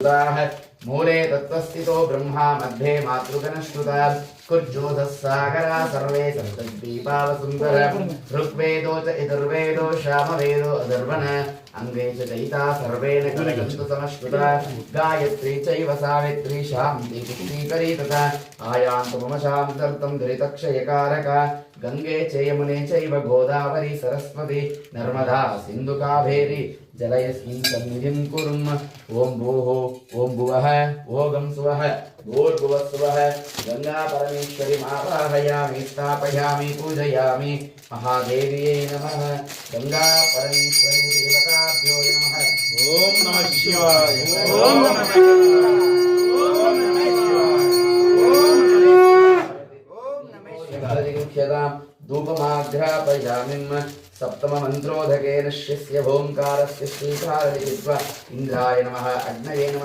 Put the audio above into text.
मूले तत्त्वस्थितो ब्रह्मा मध्ये मातृगणश्रुता कुर्जोधः सागरा सर्वे सप्तद्वीपावसुन्दर ऋग्वेदो च यजुर्वेदो सामवेदो अथर्वण अंगे च चैता सर्वेण कलकन्तु समश्नुता गायत्री चैव सावित्री शान्ति पुष्टिकरी तथा आयान्तु मम शान्तर्तं दुरितक्षयकारका गंगे च यमुने चैव गोदावरी सरस्वती नर्मदा सिन्धु कावेरी जलयस्मिन् सन्निधिं कुर्म ओं भूः ओं भुवः ओं सुवः भूर्भुवः सुवः गंगा परमेश्वरी आवाहयामि स्थापयामि पूजयामि महादेव्यै नमः गंगा परमेश्वरी देवताभ्यो नमः ओम नमः शिवाय ओम नमः शिवाय ओम नमः शिवाय ओम नमः शिवाय धूपमाघ्रापयामि सप्तममन्त्रोदकेन शिष्य ओंकारस्य श्रीकारं लिखित्वा इंद्राय नमः अग्नये नमः